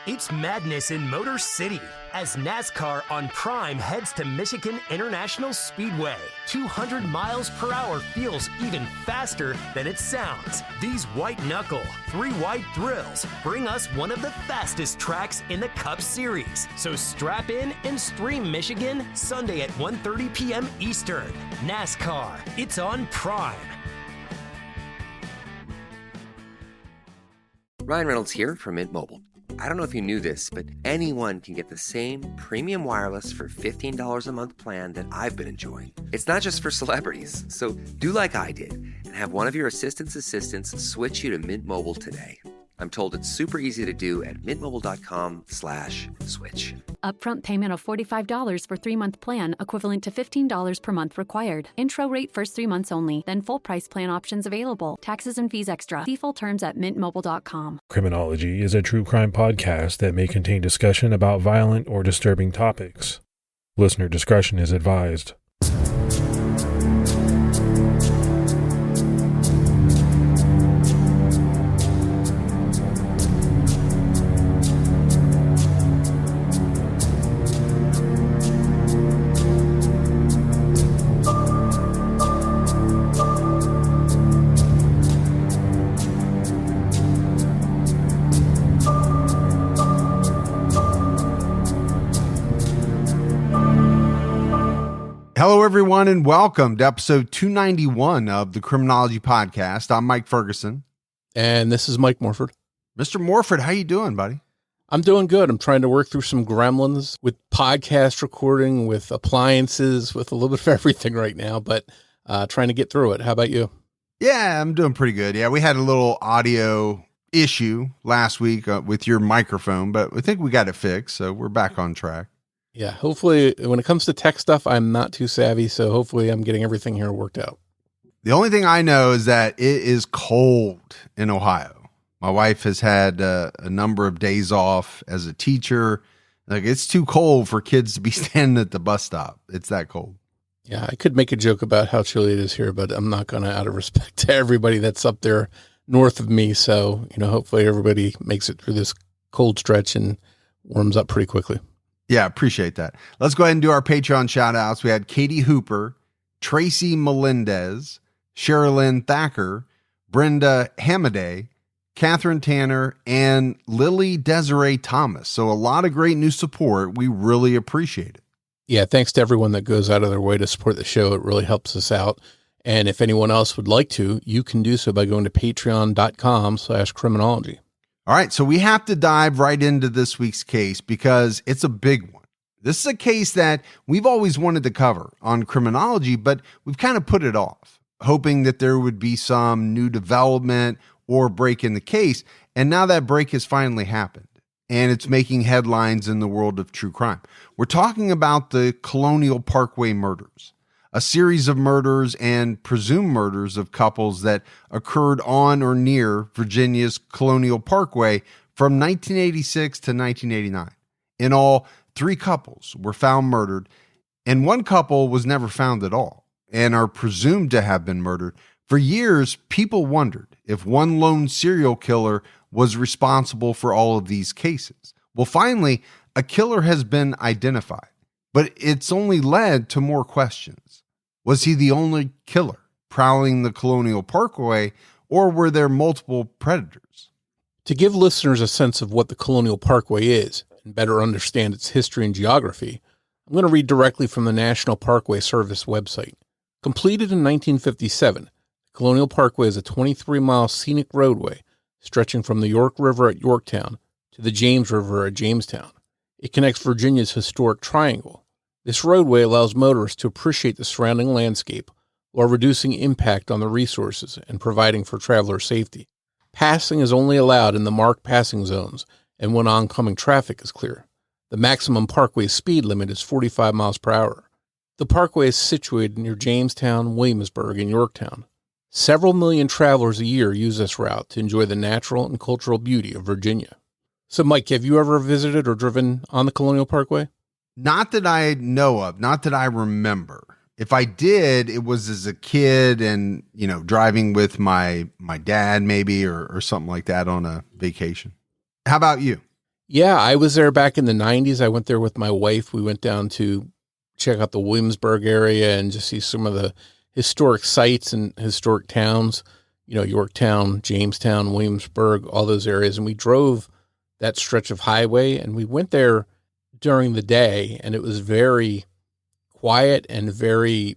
It's madness in Motor City as NASCAR on Prime heads to Michigan International Speedway. 200 miles per hour feels even faster than it sounds. These white-knuckle, three-wide thrills bring us one of the fastest tracks in the Cup Series. So strap in and stream Michigan Sunday at 1:30 p.m. Eastern. NASCAR, it's on Prime. Ryan Reynolds here from Mint Mobile. I don't know if you knew this, but anyone can get the same premium wireless for $15 a month plan that I've been enjoying. It's not just for celebrities. So do like I did and have one of your assistants switch you to Mint Mobile today. I'm told it's super easy to do at mintmobile.com/switch. Upfront payment of $45 for 3-month plan, equivalent to $15 per month required. Intro rate first 3 months only, then full price plan options available. Taxes and fees extra. See full terms at mintmobile.com. Criminology is a true crime podcast that may contain discussion about violent or disturbing topics. Listener discretion is advised. Hello, everyone, and welcome to episode 291 of the Criminology Podcast. I'm Mike Ferguson. And this is Mike Morford. Mr. Morford, how you doing, buddy? I'm doing good. I'm trying to work through some gremlins with podcast recording, with appliances, with a little bit of everything right now, but trying to get through it. How about you? Yeah, I'm doing pretty good. Yeah, we had a little audio issue last week with your microphone, but I think we got it fixed, so we're back on track. Yeah, hopefully when it comes to tech stuff, I'm not too savvy, so hopefully I'm getting everything here worked out. The only thing I know is that it is cold in Ohio. My wife has had a number of days off as a teacher. Like, it's too cold for kids to be standing at the bus stop. It's that cold. Yeah, I could make a joke about how chilly it is here, but I'm not going to, out of respect to everybody that's up there north of me. So, hopefully everybody makes it through this cold stretch and warms up pretty quickly. Yeah, appreciate that. Let's go ahead and do our Patreon shout outs. We had Katie Hooper, Tracy Melendez, Sherilyn Thacker, Brenda Hamaday, Catherine Tanner, and Lily Desiree Thomas. So a lot of great new support. We really appreciate it. Yeah, thanks to everyone that goes out of their way to support the show. It really helps us out. And if anyone else would like to, you can do so by going to patreon.com/criminology. All right, so we have to dive right into this week's case because it's a big one. This is a case that we've always wanted to cover on Criminology, but we've kind of put it off, hoping that there would be some new development or break in the case. And now that break has finally happened, and it's making headlines in the world of true crime. We're talking about the Colonial Parkway Murders, a series of murders and presumed murders of couples that occurred on or near Virginia's Colonial Parkway from 1986 to 1989. In all, 3 couples were found murdered, and 1 couple was never found at all and are presumed to have been murdered. For years, people wondered if one lone serial killer was responsible for all of these cases. Well, finally, a killer has been identified, but it's only led to more questions. Was he the only killer prowling the Colonial Parkway, or were there multiple predators? To give listeners a sense of what the Colonial Parkway is and better understand its history and geography, I'm going to read directly from the National Parkway Service website. Completed in 1957, the Colonial Parkway is a 23-mile scenic roadway stretching from the York River at Yorktown to the James River at Jamestown. It connects Virginia's historic triangle. This roadway allows motorists to appreciate the surrounding landscape while reducing impact on the resources and providing for traveler safety. Passing is only allowed in the marked passing zones and when oncoming traffic is clear. The maximum parkway speed limit is 45 miles per hour. The parkway is situated near Jamestown, Williamsburg, and Yorktown. Several million travelers a year use this route to enjoy the natural and cultural beauty of Virginia. So, Mike, have you ever visited or driven on the Colonial Parkway? Not that I know of, not that I remember. If I did, it was as a kid and, driving with my dad maybe or something like that on a vacation. How about you? Yeah, I was there back in the 90s. I went there with my wife. We went down to check out the Williamsburg area and just see some of the historic sites and historic towns, Yorktown, Jamestown, Williamsburg, all those areas. And we drove that stretch of highway, and we went there during the day, and it was very quiet and very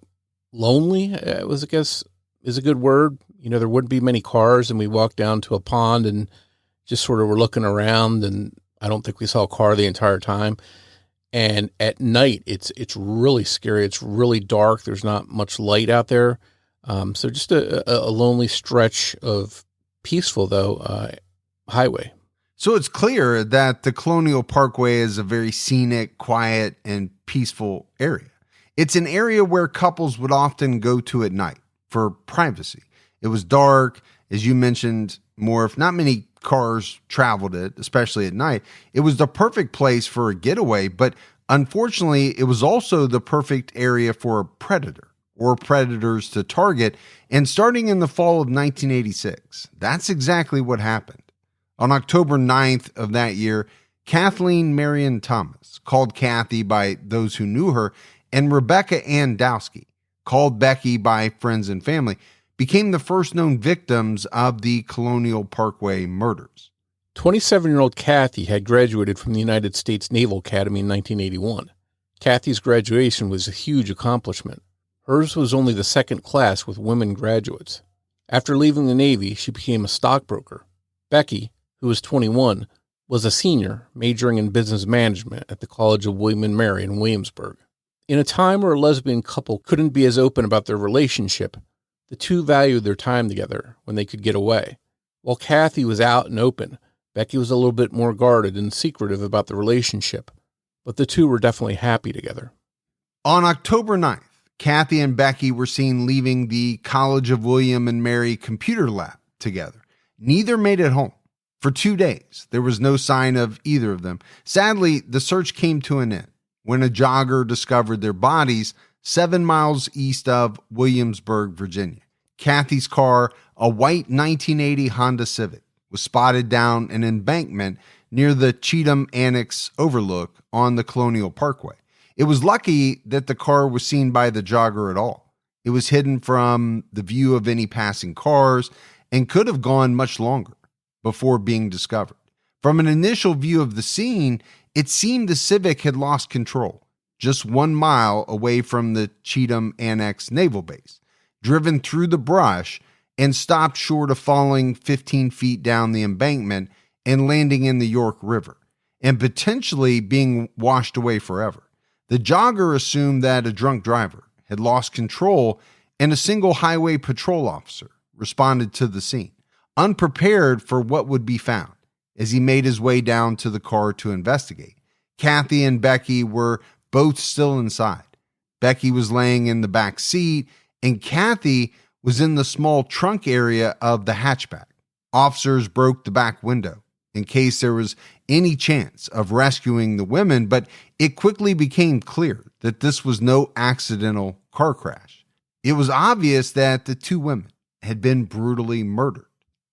lonely. It was, I guess, is a good word. There wouldn't be many cars, and we walked down to a pond and just sort of were looking around, and I don't think we saw a car the entire time. And at night, it's really scary. It's really dark. There's not much light out there. So just a lonely stretch of peaceful, though, highway. So it's clear that the Colonial Parkway is a very scenic, quiet, and peaceful area. It's an area where couples would often go to at night for privacy. It was dark, as you mentioned, Morf. Not many cars traveled it, especially at night. It was the perfect place for a getaway, but unfortunately, it was also the perfect area for a predator or predators to target. And starting in the fall of 1986, that's exactly what happened. On October 9th of that year, Kathleen Marion Thomas, called Kathy by those who knew her, and Rebecca Ann Dowski, called Becky by friends and family, became the first known victims of the Colonial Parkway murders. 27-year-old Kathy had graduated from the United States Naval Academy in 1981. Kathy's graduation was a huge accomplishment. Hers was only the second class with women graduates. After leaving the Navy, she became a stockbroker. Becky, who was 21, was a senior, majoring in business management at the College of William and Mary in Williamsburg. In a time where a lesbian couple couldn't be as open about their relationship, the two valued their time together when they could get away. While Kathy was out and open, Becky was a little bit more guarded and secretive about the relationship, but the two were definitely happy together. On October 9th, Kathy and Becky were seen leaving the College of William and Mary computer lab together. Neither made it home. For 2 days, there was no sign of either of them. Sadly, the search came to an end when a jogger discovered their bodies 7 miles east of Williamsburg, Virginia. Kathy's car, a white 1980 Honda Civic, was spotted down an embankment near the Cheatham Annex overlook on the Colonial Parkway. It was lucky that the car was seen by the jogger at all. It was hidden from the view of any passing cars and could have gone much longer before being discovered. From an initial view of the scene, it seemed the Civic had lost control, just 1 mile away from the Cheatham Annex Naval Base, driven through the brush and stopped short of falling 15 feet down the embankment and landing in the York River, and potentially being washed away forever. The jogger assumed that a drunk driver had lost control, and a single highway patrol officer responded to the scene, unprepared for what would be found, as he made his way down to the car to investigate. Kathy and Becky were both still inside. Becky was laying in the back seat, and Kathy was in the small trunk area of the hatchback. Officers broke the back window in case there was any chance of rescuing the women, but it quickly became clear that this was no accidental car crash. It was obvious that the two women had been brutally murdered.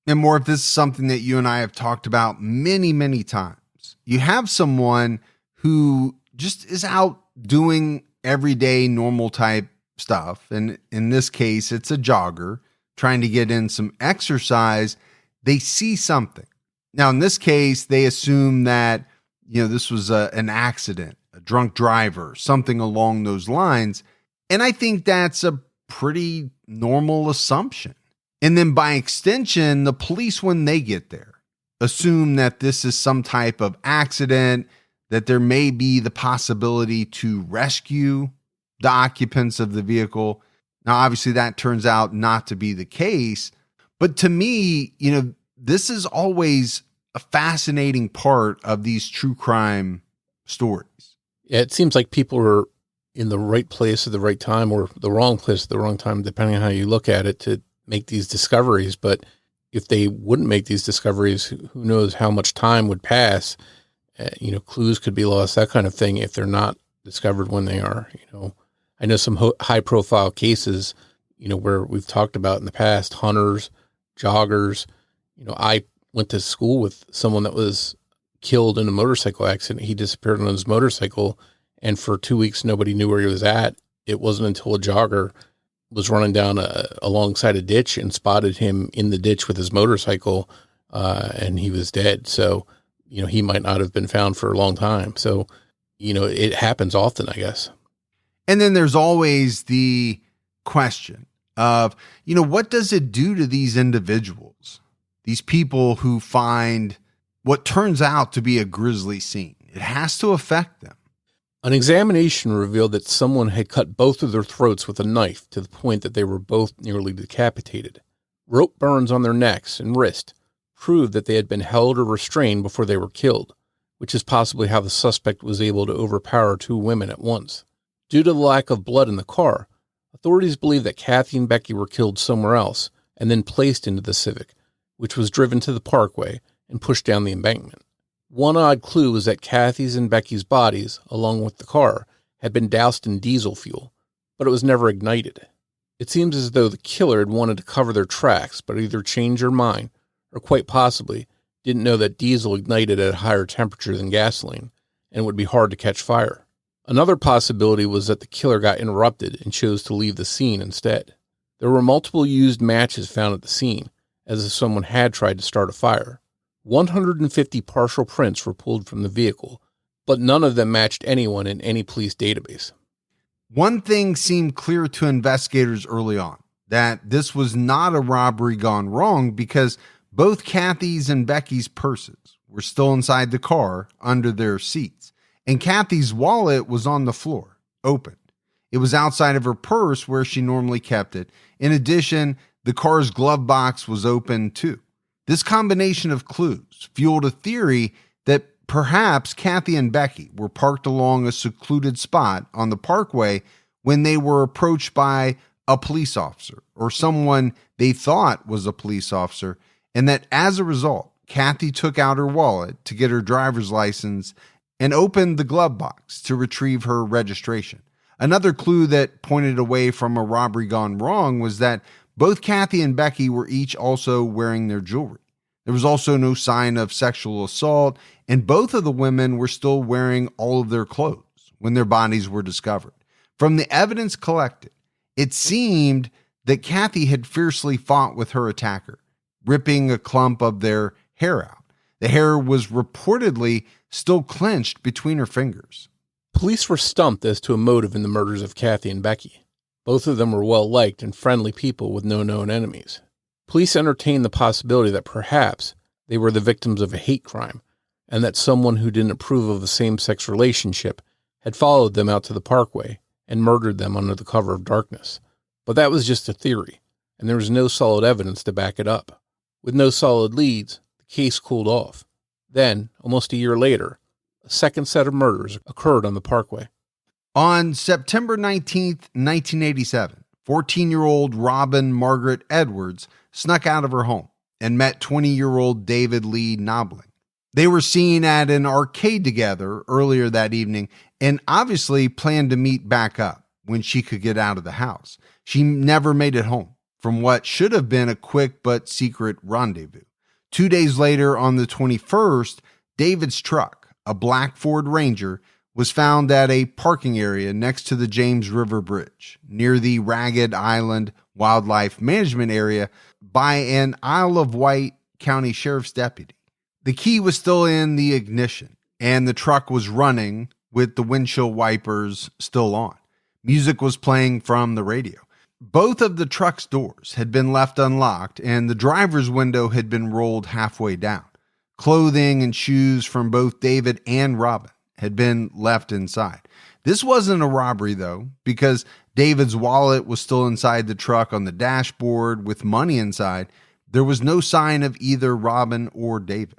And more, if this is something that you and I have talked about many, many times. You have someone who just is out doing everyday normal type stuff. And in this case, it's a jogger trying to get in some exercise. They see something. Now, in this case, they assume that, this was an accident, a drunk driver, something along those lines. And I think that's a pretty normal assumption. And then by extension, the police, when they get there, assume that this is some type of accident, that there may be the possibility to rescue the occupants of the vehicle. Now, obviously, that turns out not to be the case. But to me, this is always a fascinating part of these true crime stories. Yeah, it seems like people are in the right place at the right time, or the wrong place at the wrong time, depending on how you look at it, to make these discoveries. But if they wouldn't make these discoveries, who knows how much time would pass? Clues could be lost, that kind of thing, if they're not discovered when they are. I know some high-profile cases, where we've talked about in the past, hunters, joggers. I went to school with someone that was killed in a motorcycle accident. He disappeared on his motorcycle, and for 2 weeks, nobody knew where he was at. It wasn't until a jogger was running down alongside a ditch and spotted him in the ditch with his motorcycle, and he was dead. So, he might not have been found for a long time. So, it happens often, I guess. And then there's always the question of, what does it do to these individuals, these people who find what turns out to be a grisly scene? It has to affect them. An examination revealed that someone had cut both of their throats with a knife to the point that they were both nearly decapitated. Rope burns on their necks and wrist proved that they had been held or restrained before they were killed, which is possibly how the suspect was able to overpower two women at once. Due to the lack of blood in the car, authorities believe that Kathy and Becky were killed somewhere else and then placed into the Civic, which was driven to the parkway and pushed down the embankment. One odd clue was that Kathy's and Becky's bodies, along with the car, had been doused in diesel fuel, but it was never ignited. It seems as though the killer had wanted to cover their tracks, but either changed their mind, or quite possibly didn't know that diesel ignited at a higher temperature than gasoline, and would be hard to catch fire. Another possibility was that the killer got interrupted and chose to leave the scene instead. There were multiple used matches found at the scene, as if someone had tried to start a fire. 150 partial prints were pulled from the vehicle, but none of them matched anyone in any police database. One thing seemed clear to investigators early on, that this was not a robbery gone wrong because both Kathy's and Becky's purses were still inside the car under their seats, and Kathy's wallet was on the floor, opened. It was outside of her purse where she normally kept it. In addition, the car's glove box was open too. This combination of clues fueled a theory that perhaps Kathy and Becky were parked along a secluded spot on the parkway when they were approached by a police officer or someone they thought was a police officer, and that as a result, Kathy took out her wallet to get her driver's license and opened the glove box to retrieve her registration. Another clue that pointed away from a robbery gone wrong was that both Kathy and Becky were each also wearing their jewelry. There was also no sign of sexual assault, and both of the women were still wearing all of their clothes when their bodies were discovered. From the evidence collected, it seemed that Kathy had fiercely fought with her attacker, ripping a clump of their hair out. The hair was reportedly still clenched between her fingers. Police were stumped as to a motive in the murders of Kathy and Becky. Both of them were well-liked and friendly people with no known enemies. Police entertained the possibility that perhaps they were the victims of a hate crime, and that someone who didn't approve of a same-sex relationship had followed them out to the parkway and murdered them under the cover of darkness. But that was just a theory, and there was no solid evidence to back it up. With no solid leads, the case cooled off. Then, almost a year later, a second set of murders occurred on the parkway. On September 19th, 1987, 14-year-old Robin Margaret Edwards snuck out of her home and met 20-year-old David Lee Knobling. They were seen at an arcade together earlier that evening and obviously planned to meet back up when she could get out of the house. She never made it home from what should have been a quick but secret rendezvous. 2 days later, on the 21st, David's truck, a black Ford Ranger, was found at a parking area next to the James River Bridge near the Ragged Island Wildlife Management Area by an Isle of Wight County Sheriff's deputy. The key was still in the ignition, and the truck was running with the windshield wipers still on. Music was playing from the radio. Both of the truck's doors had been left unlocked, and the driver's window had been rolled halfway down. Clothing and shoes from both David and Robin had been left inside. This wasn't a robbery, though, because David's wallet was still inside the truck on the dashboard with money inside. There was no sign of either Robin or David.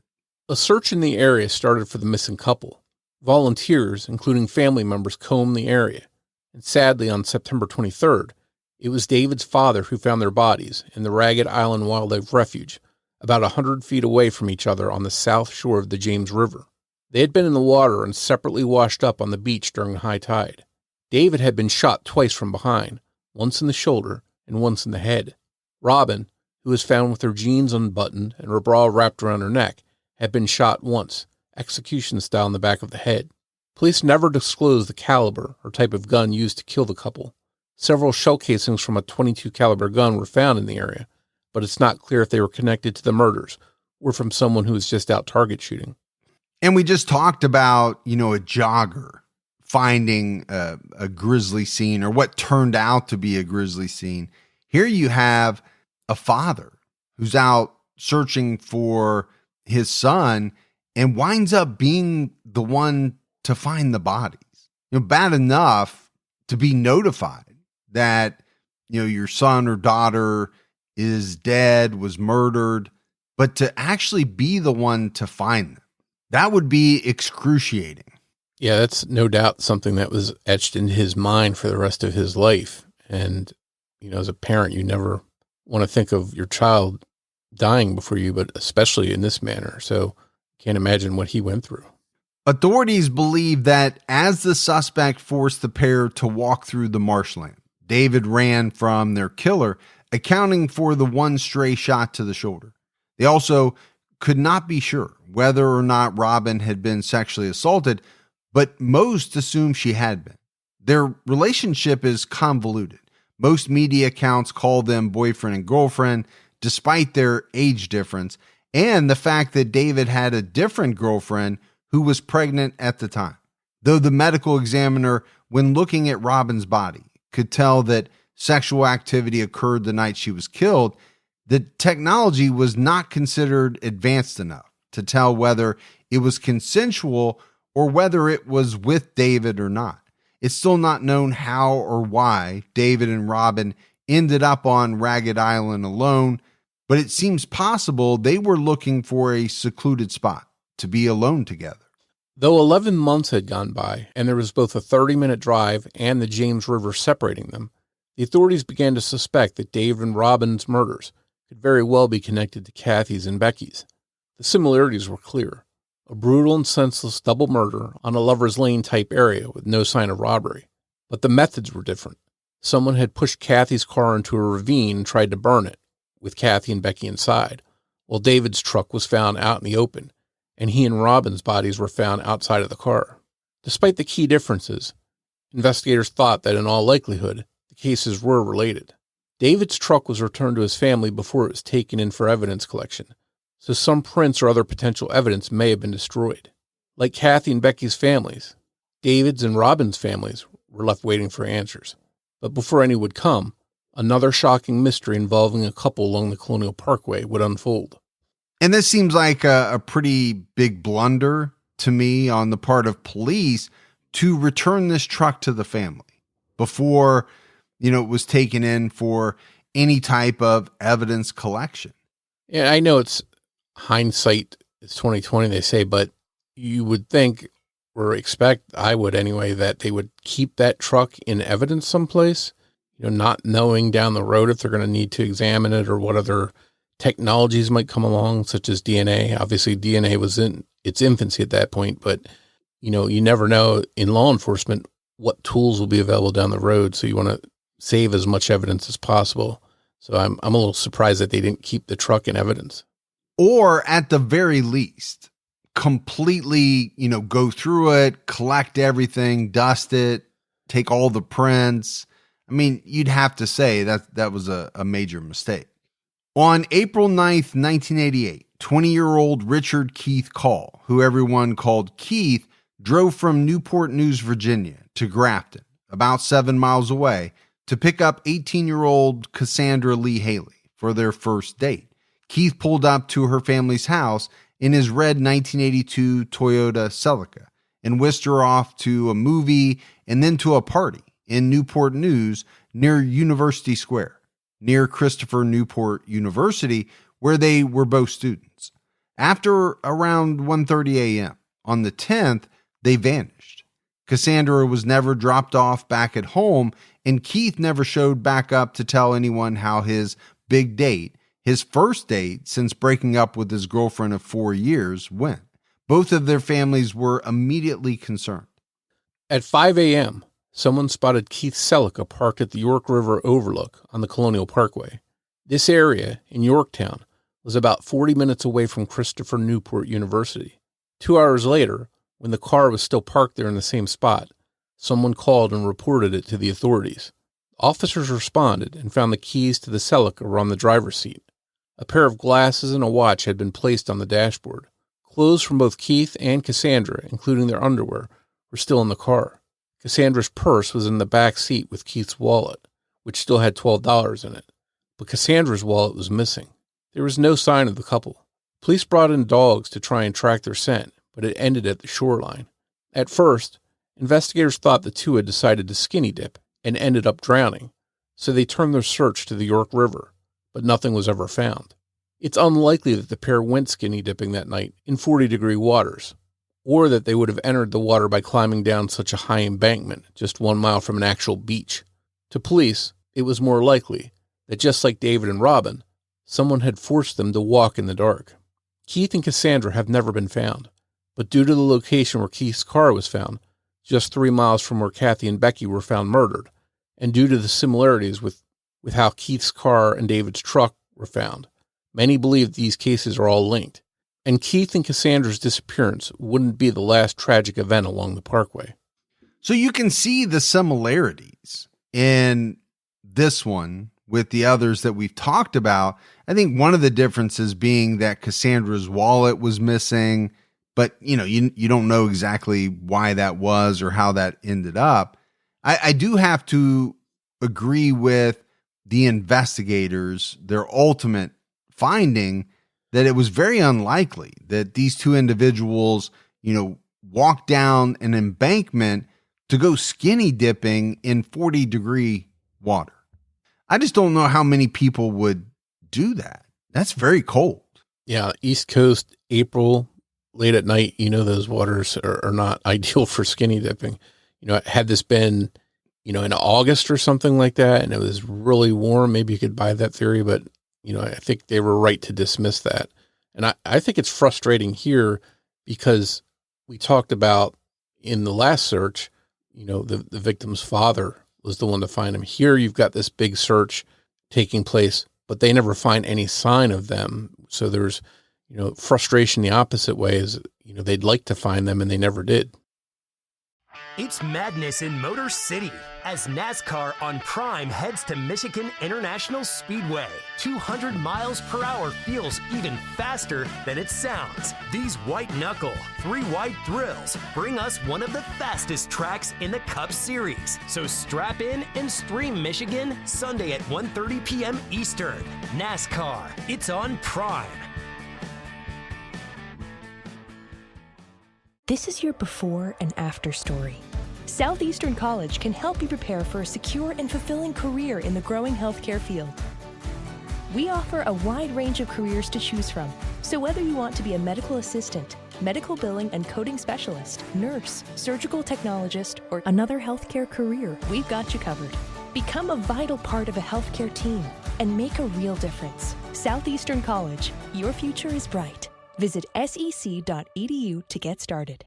A search in the area started for the missing couple. Volunteers, including family members, combed the area. And sadly, on September 23rd, it was David's father who found their bodies in the Ragged Island Wildlife Refuge, about 100 feet away from each other on the south shore of the James River. They had been in the water and separately washed up on the beach during high tide. David had been shot twice from behind, once in the shoulder and once in the head. Robin, who was found with her jeans unbuttoned and her bra wrapped around her neck, had been shot once, execution style in the back of the head. Police never disclosed the caliber or type of gun used to kill the couple. Several shell casings from a .22 caliber gun were found in the area, but it's not clear if they were connected to the murders or from someone who was just out target shooting. And we just talked about, a jogger finding a grisly scene, or what turned out to be a grisly scene. Here you have a father who's out searching for his son and winds up being the one to find the bodies. Bad enough to be notified that, your son or daughter is dead, was murdered, but to actually be the one to find them, that would be excruciating. Yeah, that's no doubt something that was etched in his mind for the rest of his life. And, as a parent, you never want to think of your child dying before you, but especially in this manner. So can't imagine what he went through. Authorities believe that as the suspect forced the pair to walk through the marshland, David ran from their killer, accounting for the one stray shot to the shoulder. They also could not be sure whether or not Robin had been sexually assaulted, but most assume she had been. Their relationship is convoluted. Most media accounts call them boyfriend and girlfriend, despite their age difference, and the fact that David had a different girlfriend who was pregnant at the time. Though the medical examiner, when looking at Robin's body, could tell that sexual activity occurred the night she was killed, the technology was not considered advanced enough to tell whether it was consensual or whether it was with David or not. It's still not known how or why David and Robin ended up on Ragged Island alone, but it seems possible they were looking for a secluded spot to be alone together. Though 11 months had gone by and there was both a 30-minute drive and the James River separating them, the authorities began to suspect that Dave and Robin's murders could very well be connected to Kathy's and Becky's. The similarities were clear. A brutal and senseless double murder on a Lover's Lane type area with no sign of robbery. But the methods were different. Someone had pushed Kathy's car into a ravine and tried to burn it, with Kathy and Becky inside, while David's truck was found out in the open, and he and Robin's bodies were found outside of the car. Despite the key differences, investigators thought that in all likelihood, the cases were related. David's truck was returned to his family before it was taken in for evidence collection, so some prints or other potential evidence may have been destroyed. Like Kathy and Becky's families, David's and Robin's families were left waiting for answers. But before any would come, another shocking mystery involving a couple along the Colonial Parkway would unfold. And this seems like a pretty big blunder to me on the part of police to return this truck to the family before, it was taken in for any type of evidence collection. Yeah, I know it's hindsight is 2020, they say, but you would think or expect, I would anyway, that they would keep that truck in evidence someplace, not knowing down the road if they're going to need to examine it or what other technologies might come along, such as DNA. Obviously, DNA was in its infancy at that point, but, you never know in law enforcement what tools will be available down the road. So you want to save as much evidence as possible. So I'm a little surprised that they didn't keep the truck in evidence. Or at the very least, completely, go through it, collect everything, dust it, take all the prints. I mean, you'd have to say that was a major mistake. On April 9th, 1988, 20-year-old Richard Keith Call, who everyone called Keith, drove from Newport News, Virginia to Grafton, about 7 miles away, to pick up 18-year-old Cassandra Lee Haley for their first date. Keith pulled up to her family's house in his red 1982 Toyota Celica and whisked her off to a movie and then to a party in Newport News near University Square, near Christopher Newport University, where they were both students. After around 1:30 a.m. on the 10th, they vanished. Cassandra was never dropped off back at home, and Keith never showed back up to tell anyone how his big date, his first date since breaking up with his girlfriend of 4 years, went. Both of their families were immediately concerned. At 5 a.m., someone spotted Keith Celica parked at the York River Overlook on the Colonial Parkway. This area in Yorktown was about 40 minutes away from Christopher Newport University. 2 hours later, when the car was still parked there in the same spot, someone called and reported it to the authorities. Officers responded and found the keys to the Celica were on the driver's seat. A pair of glasses and a watch had been placed on the dashboard. Clothes from both Keith and Cassandra, including their underwear, were still in the car. Cassandra's purse was in the back seat with Keith's wallet, which still had $12 in it. But Cassandra's wallet was missing. There was no sign of the couple. Police brought in dogs to try and track their scent, but it ended at the shoreline. At first, investigators thought the two had decided to skinny dip and ended up drowning, so they turned their search to the York River, but nothing was ever found. It's unlikely that the pair went skinny dipping that night in 40-degree waters, or that they would have entered the water by climbing down such a high embankment just 1 mile from an actual beach. To police, it was more likely that just like David and Robin, someone had forced them to walk in the dark. Keith and Cassandra have never been found, but due to the location where Keith's car was found, just 3 miles from where Kathy and Becky were found murdered, and due to the similarities with how Keith's car and David's truck were found, many believe these cases are all linked, and Keith and Cassandra's disappearance wouldn't be the last tragic event along the parkway. So you can see the similarities in this one with the others that we've talked about. I think one of the differences being that Cassandra's wallet was missing, but you don't know exactly why that was or how that ended up. I do have to agree with the investigators, their ultimate finding that it was very unlikely that these two individuals, walked down an embankment to go skinny dipping in 40-degree water. I just don't know how many people would do that. That's very cold. Yeah, East Coast, April, late at night, those waters are not ideal for skinny dipping. Had this been, in August or something like that, and it was really warm, maybe you could buy that theory, but, I think they were right to dismiss that. And I think it's frustrating here because we talked about in the last search, the victim's father was the one to find him. Here you've got this big search taking place, but they never find any sign of them. So there's, frustration the opposite way is, they'd like to find them and they never did. It's madness in Motor City as NASCAR on Prime heads to Michigan International Speedway. 200 miles per hour feels even faster than it sounds. These white knuckle, 3-wide thrills bring us one of the fastest tracks in the Cup Series. So strap in and stream Michigan Sunday at 1:30 p.m. Eastern. NASCAR, it's on Prime. This is your before and after story. Southeastern College can help you prepare for a secure and fulfilling career in the growing healthcare field. We offer a wide range of careers to choose from. So whether you want to be a medical assistant, medical billing and coding specialist, nurse, surgical technologist, or another healthcare career, we've got you covered. Become a vital part of a healthcare team and make a real difference. Southeastern College, your future is bright. Visit sec.edu to get started.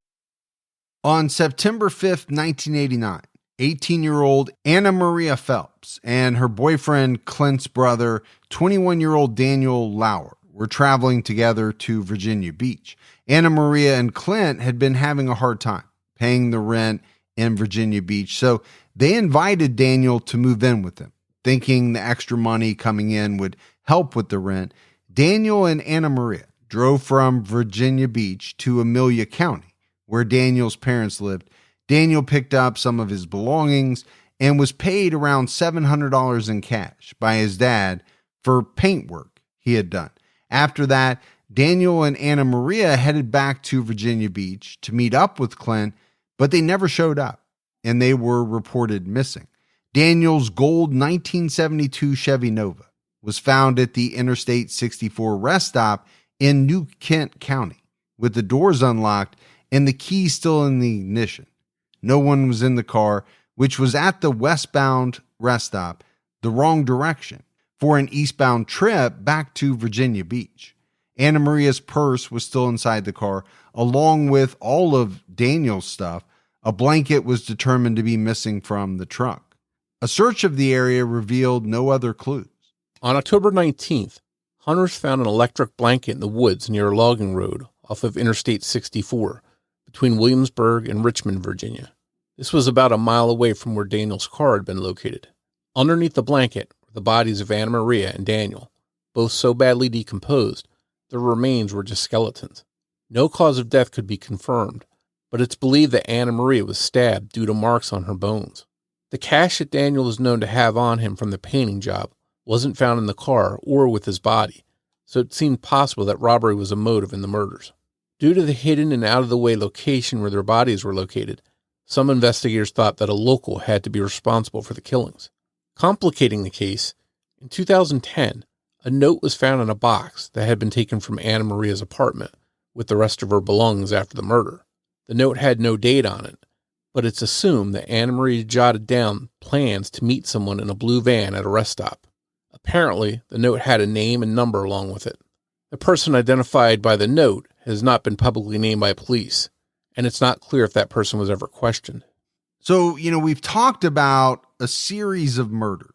On September 5th, 1989, 18-year-old Anna Maria Phelps and her boyfriend Clint's brother, 21-year-old Daniel Lauer, were traveling together to Virginia Beach. Anna Maria and Clint had been having a hard time paying the rent in Virginia Beach, so they invited Daniel to move in with them, thinking the extra money coming in would help with the rent. Daniel and Anna Maria drove from Virginia Beach to Amelia County, where Daniel's parents lived. Daniel picked up some of his belongings and was paid around $700 in cash by his dad for paint work he had done. After that, Daniel and Anna Maria headed back to Virginia Beach to meet up with Clint, but they never showed up, and they were reported missing. Daniel's gold 1972 Chevy Nova was found at the Interstate 64 rest stop in New Kent County, with the doors unlocked and the keys still in the ignition. No one was in the car, which was at the westbound rest stop, the wrong direction, for an eastbound trip back to Virginia Beach. Anna Maria's purse was still inside the car, along with all of Daniel's stuff. A blanket was determined to be missing from the truck. A search of the area revealed no other clues. On October 19th, hunters found an electric blanket in the woods near a logging road off of Interstate 64 between Williamsburg and Richmond, Virginia. This was about a mile away from where Daniel's car had been located. Underneath the blanket were the bodies of Anna Maria and Daniel, both so badly decomposed, their remains were just skeletons. No cause of death could be confirmed, but it's believed that Anna Maria was stabbed due to marks on her bones. The cash that Daniel was known to have on him from the painting job wasn't found in the car or with his body, so it seemed possible that robbery was a motive in the murders. Due to the hidden and out-of-the-way location where their bodies were located, some investigators thought that a local had to be responsible for the killings. Complicating the case, in 2010, a note was found in a box that had been taken from Anna Maria's apartment with the rest of her belongings after the murder. The note had no date on it, but it's assumed that Anna Maria jotted down plans to meet someone in a blue van at a rest stop. Apparently, the note had a name and number along with it. The person identified by the note has not been publicly named by police, and it's not clear if that person was ever questioned. So, we've talked about a series of murders,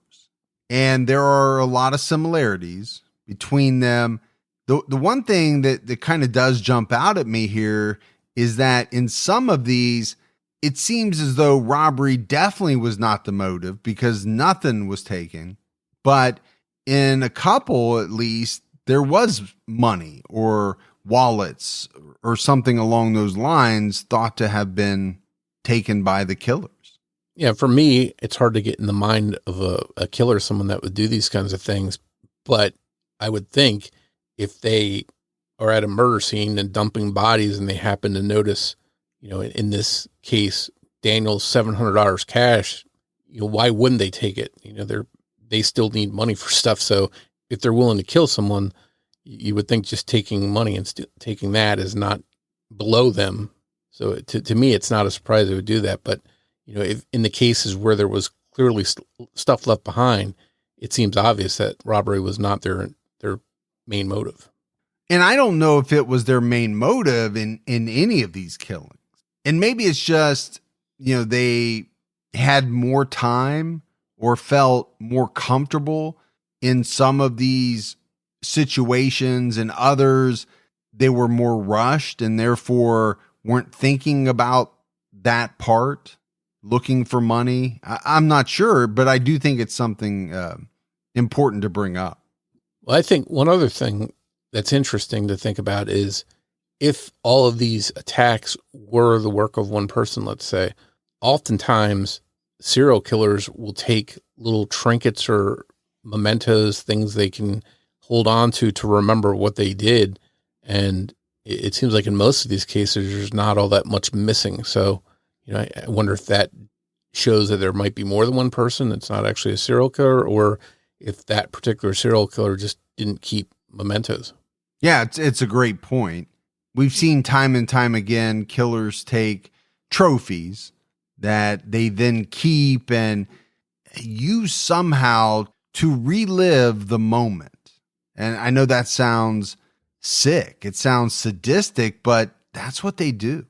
and there are a lot of similarities between them. The one thing that kind of does jump out at me here is that in some of these, it seems as though robbery definitely was not the motive because nothing was taken. But in a couple, at least, there was money or wallets or something along those lines thought to have been taken by the killers. Yeah, for me, it's hard to get in the mind of a killer, someone that would do these kinds of things. But I would think if they are at a murder scene and dumping bodies and they happen to notice, in this case, Daniel's $700 cash, why wouldn't they take it? They still need money for stuff. So if they're willing to kill someone, you would think just taking money and taking that is not below them. So to me, it's not a surprise they would do that. But, if in the cases where there was clearly stuff left behind, it seems obvious that robbery was not their main motive. And I don't know if it was their main motive in any of these killings. And maybe it's just, they had more time or felt more comfortable in some of these situations, and others, they were more rushed and therefore weren't thinking about that part, looking for money. I'm not sure, but I do think it's something important to bring up. Well, I think one other thing that's interesting to think about is if all of these attacks were the work of one person, let's say, oftentimes serial killers will take little trinkets or mementos, things they can hold on to remember what they did. And it seems like in most of these cases, there's not all that much missing. So, I wonder if that shows that there might be more than one person that's not actually a serial killer, or if that particular serial killer just didn't keep mementos. Yeah, it's a great point. We've seen time and time again, killers take trophies that they then keep and use somehow to relive the moment. And I know that sounds sick. It sounds sadistic, but that's what they do.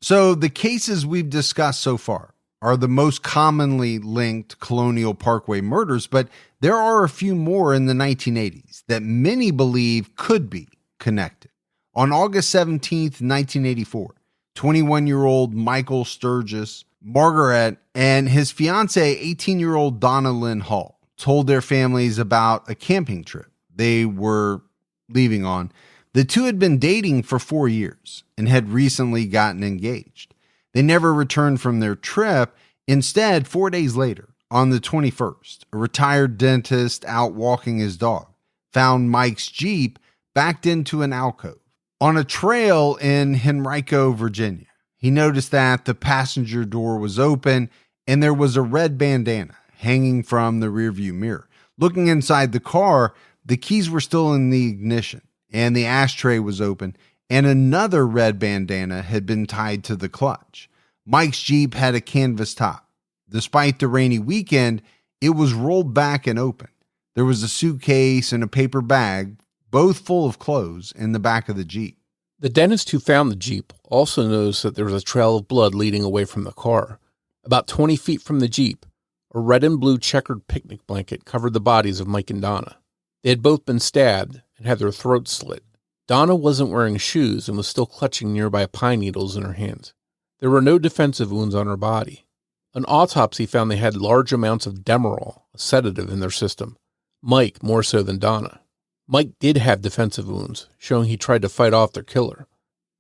So the cases we've discussed so far are the most commonly linked Colonial Parkway murders, but there are a few more in the 1980s that many believe could be connected. On August 17th, 1984, 21-year-old Michael Sturgis, Margaret, and his fiancée, 18-year-old Donna Lynn Hall, told their families about a camping trip they were leaving on. The two had been dating for 4 years and had recently gotten engaged. They never returned from their trip. Instead, 4 days later, on the 21st, a retired dentist out walking his dog found Mike's Jeep backed into an alcove on a trail in Henrico, Virginia. He noticed that the passenger door was open and there was a red bandana hanging from the rearview mirror. Looking inside the car, the keys were still in the ignition and the ashtray was open, and another red bandana had been tied to the clutch. Mike's Jeep had a canvas top. Despite the rainy weekend, it was rolled back and open. There was a suitcase and a paper bag, both full of clothes, in the back of the Jeep. The dentist who found the Jeep also noticed that there was a trail of blood leading away from the car. About 20 feet from the Jeep, a red and blue checkered picnic blanket covered the bodies of Mike and Donna. They had both been stabbed and had their throats slit. Donna wasn't wearing shoes and was still clutching nearby pine needles in her hands. There were no defensive wounds on her body. An autopsy found they had large amounts of Demerol, a sedative, in their system. Mike more so than Donna. Mike did have defensive wounds, showing he tried to fight off their killer.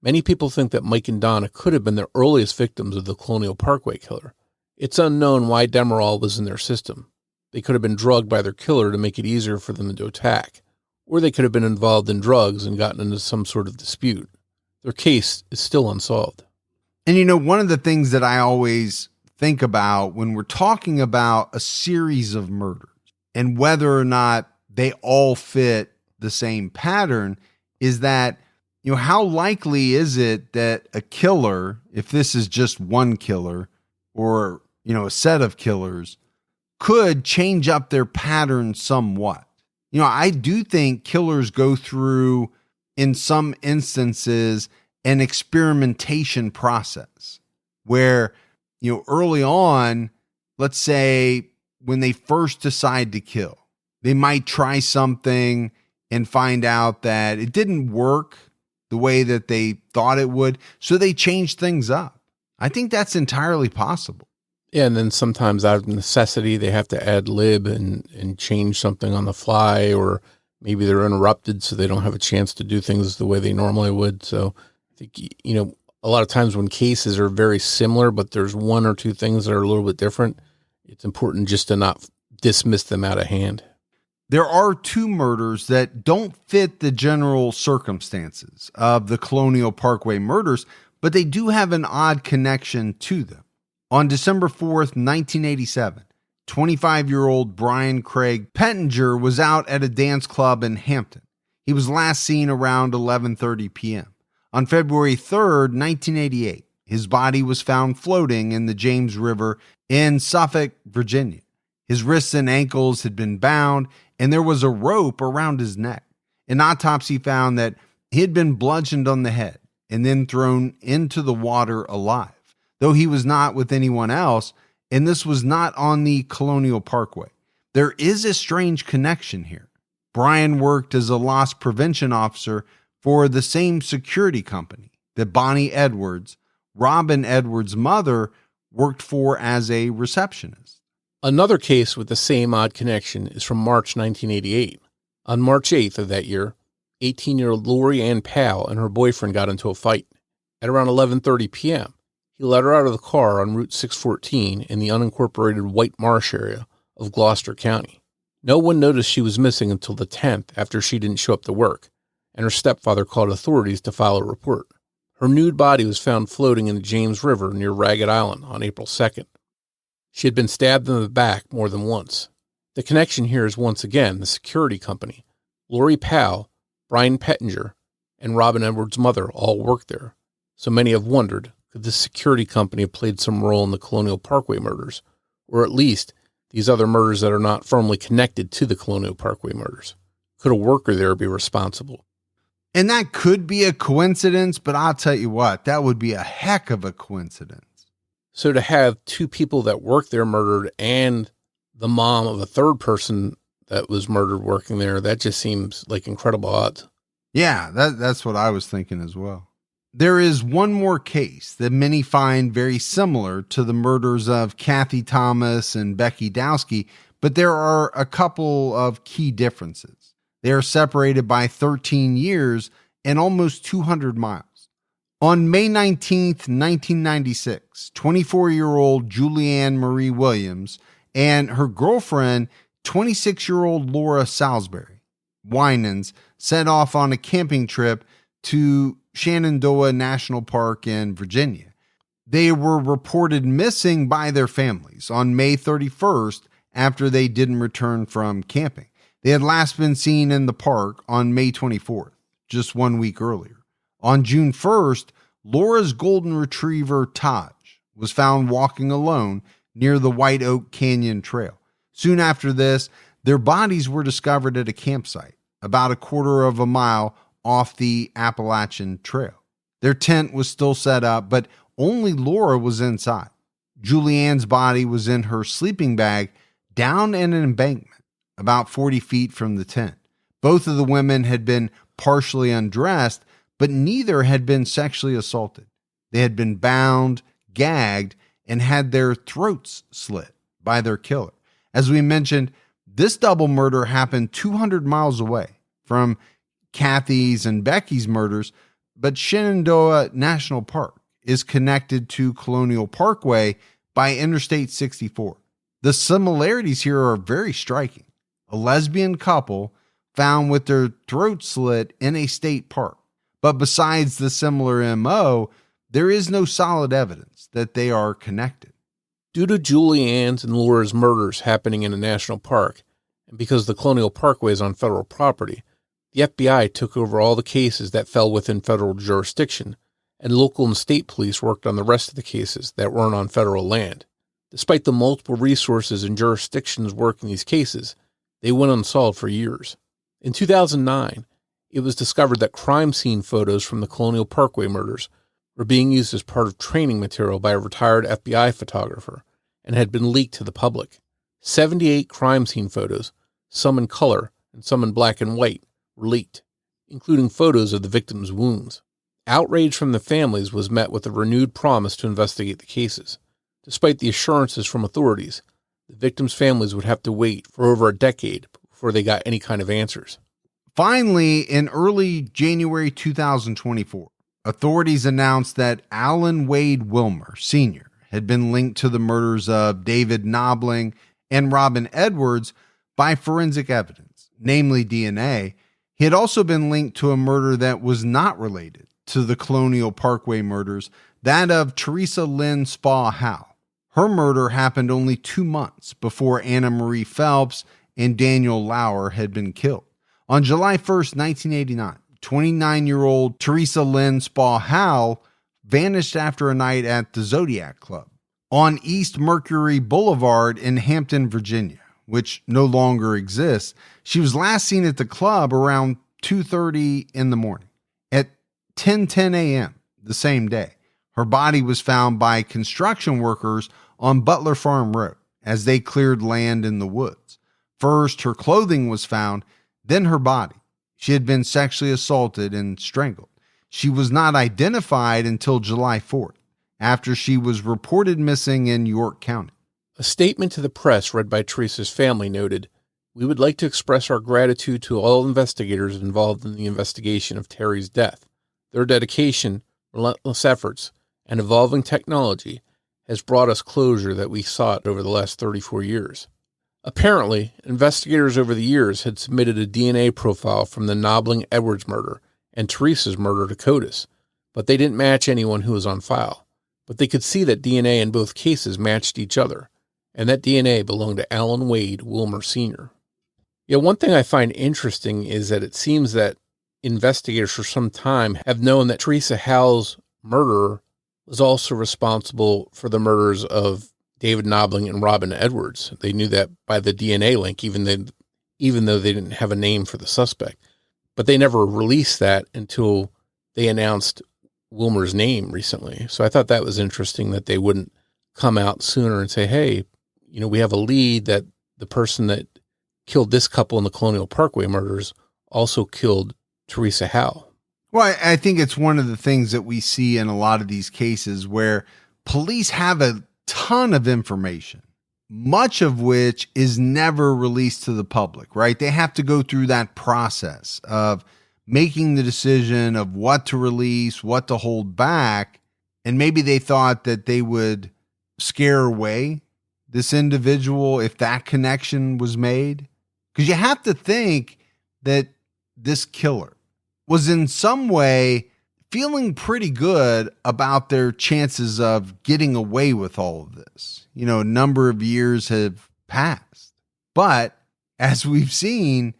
Many people think that Mike and Donna could have been the earliest victims of the Colonial Parkway killer. It's unknown why Demerol was in their system. They could have been drugged by their killer to make it easier for them to attack, or they could have been involved in drugs and gotten into some sort of dispute. Their case is still unsolved. And one of the things that I always think about when we're talking about a series of murders and whether or not they all fit the same pattern is that, how likely is it that a killer, if this is just one killer or, a set of killers, could change up their pattern somewhat? I do think killers go through, in some instances, an experimentation process where, early on, let's say when they first decide to kill, they might try something and find out that it didn't work the way that they thought it would. So they change things up. I think that's entirely possible. Yeah, and then sometimes out of necessity, they have to ad lib and change something on the fly, or maybe they're interrupted so they don't have a chance to do things the way they normally would. So I think, a lot of times when cases are very similar, but there's one or two things that are a little bit different, it's important just to not dismiss them out of hand. There are two murders that don't fit the general circumstances of the Colonial Parkway murders, but they do have an odd connection to them. On December 4th, 1987, 25-year-old Brian Craig Pettinger was out at a dance club in Hampton. He was last seen around 11:30 p.m. On February 3rd, 1988, his body was found floating in the James River in Suffolk, Virginia. His wrists and ankles had been bound, and there was a rope around his neck. An autopsy found that he had been bludgeoned on the head and then thrown into the water alive, though he was not with anyone else, and this was not on the Colonial Parkway. There is a strange connection here. Brian worked as a loss prevention officer for the same security company that Bonnie Edwards, Robin Edwards' mother, worked for as a receptionist. Another case with the same odd connection is from March 1988. On March 8th of that year, 18-year-old Lori Ann Powell and her boyfriend got into a fight. At around 11:30 p.m., he let her out of the car on Route 614 in the unincorporated White Marsh area of Gloucester County. No one noticed she was missing until the 10th after she didn't show up to work, and her stepfather called authorities to file a report. Her nude body was found floating in the James River near Ragged Island on April 2nd. She had been stabbed in the back more than once. The connection here is once again the security company. Lori Powell, Brian Pettinger, and Robin Edwards' mother all worked there. So many have wondered, could this security company have played some role in the Colonial Parkway murders, or at least these other murders that are not firmly connected to the Colonial Parkway murders? Could a worker there be responsible? And that could be a coincidence, but I'll tell you what, that would be a heck of a coincidence. So to have two people that worked there murdered and the mom of a third person that was murdered working there, that just seems like incredible odds. Yeah, that's what I was thinking as well. There is one more case that many find very similar to the murders of Kathy Thomas and Becky Dowski, but there are a couple of key differences. They are separated by 13 years and almost 200 miles. On May 19th, 1996, 24-year-old Julianne Marie Williams and her girlfriend, 26-year-old Laura Salisbury Winans, set off on a camping trip to Shenandoah National Park in Virginia. They were reported missing by their families on May 31st after they didn't return from camping. They had last been seen in the park on May 24th, just 1 week earlier. On June 1st, Laura's golden retriever, Taj, was found walking alone near the White Oak Canyon Trail. Soon after this, their bodies were discovered at a campsite about a quarter of a mile off the Appalachian Trail. Their tent was still set up, but only Laura was inside. Julianne's body was in her sleeping bag down in an embankment about 40 feet from the tent. Both of the women had been partially undressed, but neither had been sexually assaulted. They had been bound, gagged, and had their throats slit by their killer. As we mentioned, this double murder happened 200 miles away from Kathy's and Becky's murders, but Shenandoah National Park is connected to Colonial Parkway by Interstate 64. The similarities here are very striking. A lesbian couple found with their throats slit in a state park. But besides the similar MO, there is no solid evidence that they are connected. Due to Julie Ann's and Laura's murders happening in a national park, and because the Colonial Parkway is on federal property, the FBI took over all the cases that fell within federal jurisdiction, and local and state police worked on the rest of the cases that weren't on federal land. Despite the multiple resources and jurisdictions working these cases, they went unsolved for years. In 2009, it was discovered that crime scene photos from the Colonial Parkway murders were being used as part of training material by a retired FBI photographer and had been leaked to the public. 78 crime scene photos, some in color and some in black and white, were leaked, including photos of the victims' wounds. Outrage from the families was met with a renewed promise to investigate the cases. Despite the assurances from authorities, the victims' families would have to wait for over a decade before they got any kind of answers. Finally, in early January 2024, authorities announced that Alan Wade Wilmer, Sr., had been linked to the murders of David Knobling and Robin Edwards by forensic evidence, namely DNA. He had also been linked to a murder that was not related to the Colonial Parkway murders, that of Teresa Lynn Spa Howe. Her murder happened only 2 months before Anna Marie Phelps and Daniel Lauer had been killed. On July 1st, 1989, 29-year-old Teresa Lynn Spa Howe vanished after a night at the Zodiac Club on East Mercury Boulevard in Hampton, Virginia, which no longer exists. She was last seen at the club around 2:30 in the morning. At 10:10 a.m. the same day, her body was found by construction workers on Butler Farm Road as they cleared land in the woods. First, her clothing was found, then her body. She had been sexually assaulted and strangled. She was not identified until July 4th, after she was reported missing in York County. A statement to the press read by Teresa's family noted, "We would like to express our gratitude to all investigators involved in the investigation of Terry's death. Their dedication, relentless efforts, and evolving technology has brought us closure that we sought over the last 34 years. Apparently, investigators over the years had submitted a DNA profile from the Knobling-Edwards murder and Teresa's murder to CODIS, but they didn't match anyone who was on file. But they could see that DNA in both cases matched each other, and that DNA belonged to Alan Wade Wilmer Sr. Yeah, one thing I find interesting is that it seems that investigators for some time have known that Teresa Howe's murderer was also responsible for the murders of David Knobling and Robin Edwards. They knew that by the DNA link, even though they didn't have a name for the suspect. But they never released that until they announced Wilmer's name recently. So I thought that was interesting that they wouldn't come out sooner and say, hey, we have a lead that the person that killed this couple in the Colonial Parkway murders also killed Teresa Howe. Well, I think it's one of the things that we see in a lot of these cases where police have a ton of information, much of which is never released to the public, right? They have to go through that process of making the decision of what to release, what to hold back. And maybe they thought that they would scare away this individual if that connection was made. Because you have to think that this killer was in some way feeling pretty good about their chances of getting away with all of this. A number of years have passed. But as we've seen,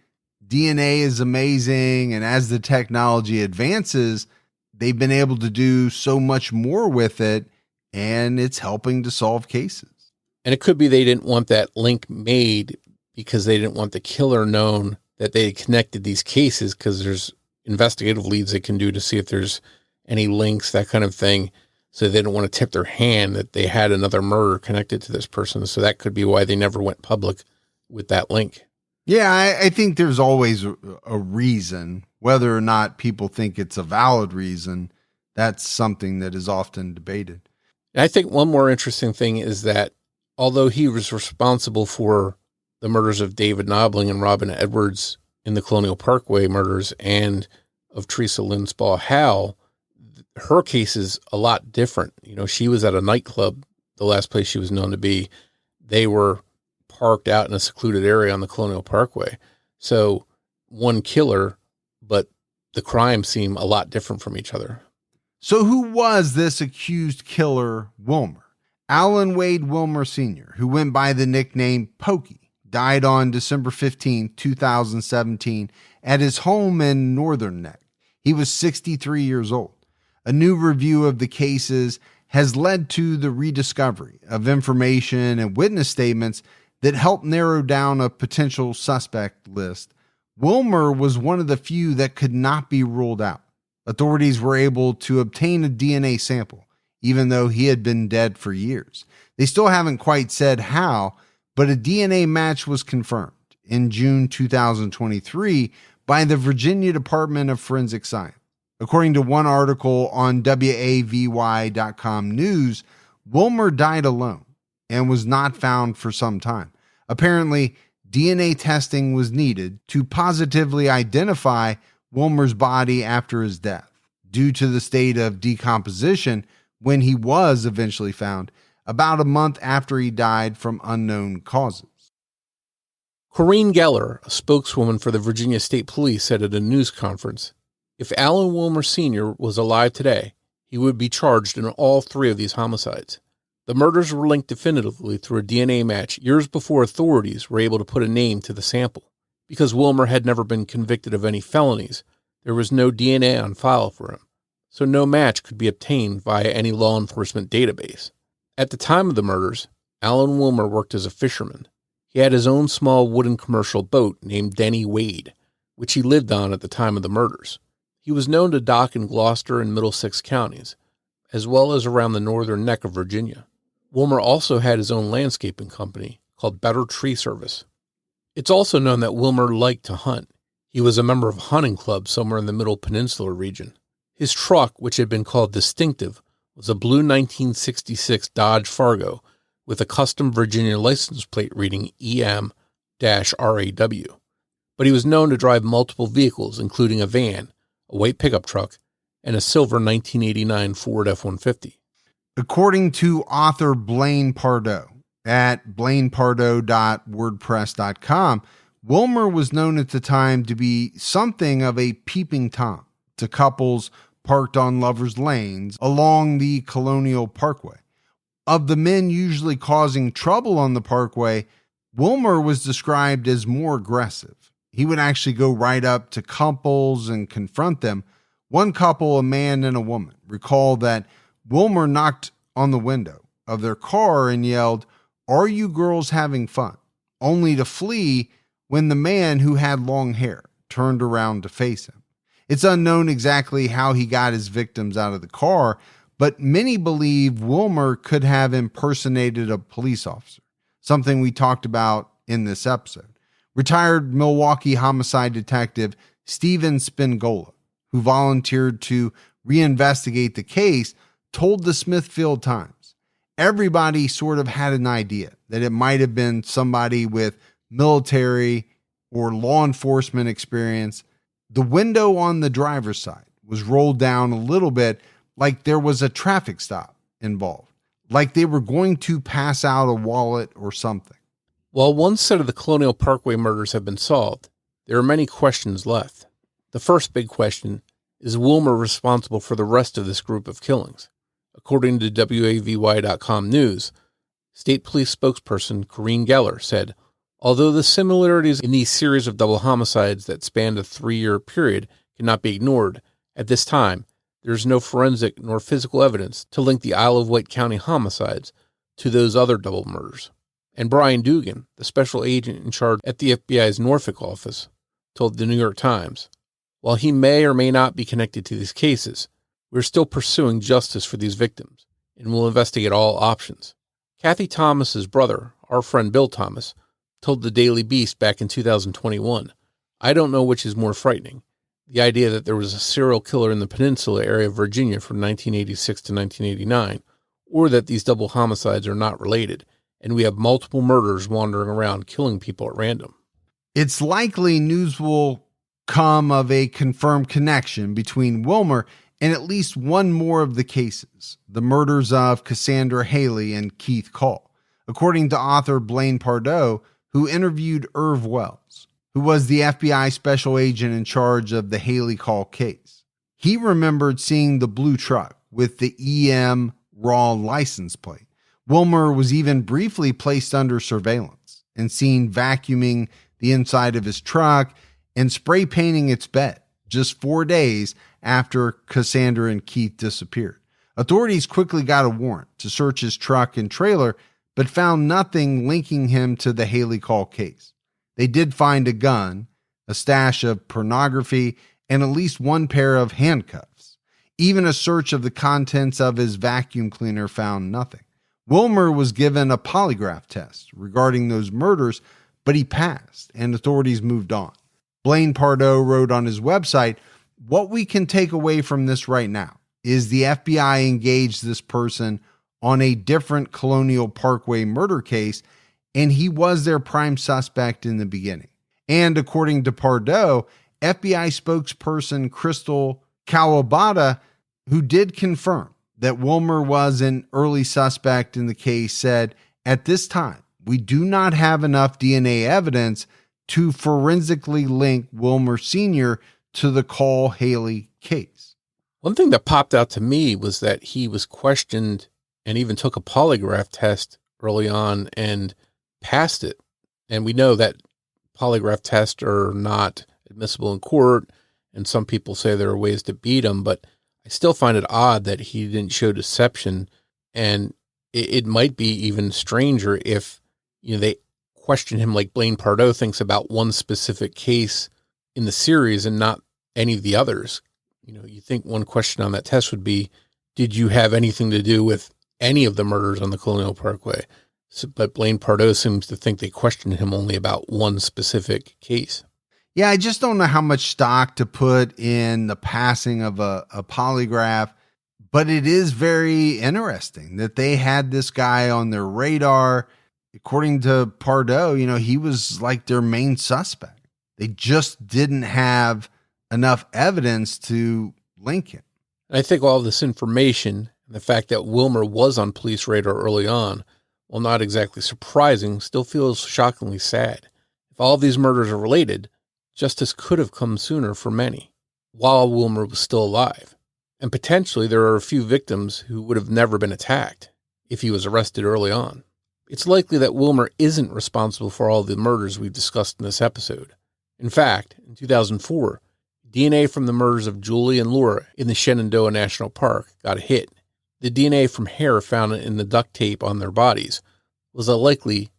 DNA is amazing. And as the technology advances, they've been able to do so much more with it. And it's helping to solve cases. And it could be they didn't want that link made because they didn't want the killer known that they had connected these cases, because there's investigative leads they can do to see if there's any links, that kind of thing. So they didn't want to tip their hand that they had another murder connected to this person. So that could be why they never went public with that link. Yeah, I think there's always a reason Whether or not people think it's a valid reason, that's something that is often debated. And I think one more interesting thing is that although he was responsible for the murders of David Knobling and Robin Edwards in the Colonial Parkway murders and of Teresa Lynn Spall-Howe, her case is a lot different. You know, she was at a nightclub, the last place she was known to be. They were parked out in a secluded area on the Colonial Parkway. So one killer, but the crimes seem a lot different from each other. So who was this accused killer Wilmer? Alan Wade Wilmer Sr., who went by the nickname Pokey, died on December 15, 2017 at his home in Northern Neck. He was 63 years old. A new review of the cases has led to the rediscovery of information and witness statements that helped narrow down a potential suspect list. Wilmer was one of the few that could not be ruled out. Authorities were able to obtain a DNA sample, even though he had been dead for years. They still haven't quite said how, but a DNA match was confirmed in June 2023 by the Virginia Department of Forensic Science. According to one article on WAVY.com News, Wilmer died alone and was not found for some time. Apparently, DNA testing was needed to positively identify Wilmer's body after his death, due to the state of decomposition when he was eventually found, about a month after he died from unknown causes. Corinne Geller, a spokeswoman for the Virginia State Police, said at a news conference, "If Alan Wilmer Sr. was alive today, he would be charged in all three of these homicides. The murders were linked definitively through a DNA match years before authorities were able to put a name to the sample. Because Wilmer had never been convicted of any felonies, there was no DNA on file for him, so no match could be obtained via any law enforcement database. At the time of the murders, Alan Wilmer worked as a fisherman. He had his own small wooden commercial boat named Denny Wade, which he lived on at the time of the murders. He was known to dock in Gloucester and Middlesex counties, as well as around the northern neck of Virginia. Wilmer also had his own landscaping company called Better Tree Service. It's also known that Wilmer liked to hunt. He was a member of a hunting club somewhere in the Middle Peninsula region. His truck, which had been called Distinctive, was a blue 1966 Dodge Fargo with a custom Virginia license plate reading EM-RAW. But he was known to drive multiple vehicles, including a van, a white pickup truck, and a silver 1989 Ford F-150. According to author Blaine Pardoe at blainepardoe.wordpress.com, Wilmer was known at the time to be something of a peeping Tom to couples parked on lovers' lanes along the Colonial Parkway. Of the men usually causing trouble on the parkway, Wilmer was described as more aggressive. He would actually go right up to couples and confront them. One couple, a man and a woman, recalled that Wilmer knocked on the window of their car and yelled, "Are you girls having fun?" only to flee when the man, who had long hair, turned around to face him. It's unknown exactly how he got his victims out of the car, but many believe Wilmer could have impersonated a police officer, something we talked about in this episode. Retired Milwaukee homicide detective Steven Spingola, who volunteered to reinvestigate the case, told the Smithfield Times, "Everybody sort of had an idea that it might have been somebody with military or law enforcement experience. The window on the driver's side was rolled down a little bit, like there was a traffic stop involved, like they were going to pass out a wallet or something." While one set of the Colonial Parkway murders have been solved, there are many questions left. The first big question, is Wilmer responsible for the rest of this group of killings? According to WAVY.com News, State Police spokesperson Corinne Geller said, "Although the similarities in these series of double homicides that spanned a 3-year period cannot be ignored, at this time, there is no forensic nor physical evidence to link the Isle of Wight County homicides to those other double murders." And Brian Dugan, the special agent in charge at the FBI's Norfolk office, told the New York Times, "While he may or may not be connected to these cases, we're still pursuing justice for these victims, and we'll investigate all options." Kathy Thomas's brother, our friend Bill Thomas, told the Daily Beast back in 2021, "I don't know which is more frightening, the idea that there was a serial killer in the peninsula area of Virginia from 1986 to 1989, or that these double homicides are not related, and we have multiple murders wandering around killing people at random. It's likely news will come of a confirmed connection between Wilmer and at least one more of the cases, the murders of Cassandra Haley and Keith Call, according to author Blaine Pardoe, who interviewed Irv Wells, who was the FBI special agent in charge of the Haley Call case. He remembered seeing the blue truck with the EM raw license plate. Wilmer was even briefly placed under surveillance and seen vacuuming the inside of his truck and spray painting its bed just 4 days after Cassandra and Keith disappeared. Authorities quickly got a warrant to search his truck and trailer, but found nothing linking him to the Haley Call case. They did find a gun, a stash of pornography, and at least one pair of handcuffs. Even a search of the contents of his vacuum cleaner found nothing. Wilmer was given a polygraph test regarding those murders, but he passed, and authorities moved on. Blaine Pardoe wrote on his website, "What we can take away from this right now is the FBI engaged this person on a different Colonial Parkway murder case, and he was their prime suspect in the beginning." And according to Pardoe, FBI spokesperson Crystal Kawabata, who did confirm that Wilmer was an early suspect in the case, said, "At this time, we do not have enough DNA evidence to forensically link Wilmer Sr. to the Call Haley case." One thing that popped out to me was that he was questioned and even took a polygraph test early on and passed it. And we know that polygraph tests are not admissible in court, and some people say there are ways to beat them, but I still find it odd that he didn't show deception. And it might be even stranger if, they question him like Blaine Pardoe thinks about one specific case in the series and not any of the others. You think one question on that test would be, did you have anything to do with any of the murders on the Colonial Parkway? But Blaine Pardoe seems to think they questioned him only about one specific case. Yeah, I just don't know how much stock to put in the passing of a polygraph, but it is very interesting that they had this guy on their radar. According to Pardoe, he was like their main suspect. They just didn't have enough evidence to link him. I think all this information and the fact that Wilmer was on police radar early on, while not exactly surprising, still feels shockingly sad. If all of these murders are related, justice could have come sooner for many, while Wilmer was still alive. And potentially there are a few victims who would have never been attacked if he was arrested early on. It's likely that Wilmer isn't responsible for all the murders we've discussed in this episode. In fact, in 2004, DNA from the murders of Julie and Laura in the Shenandoah National Park got a hit. The DNA from hair found in the duct tape on their bodies was a likely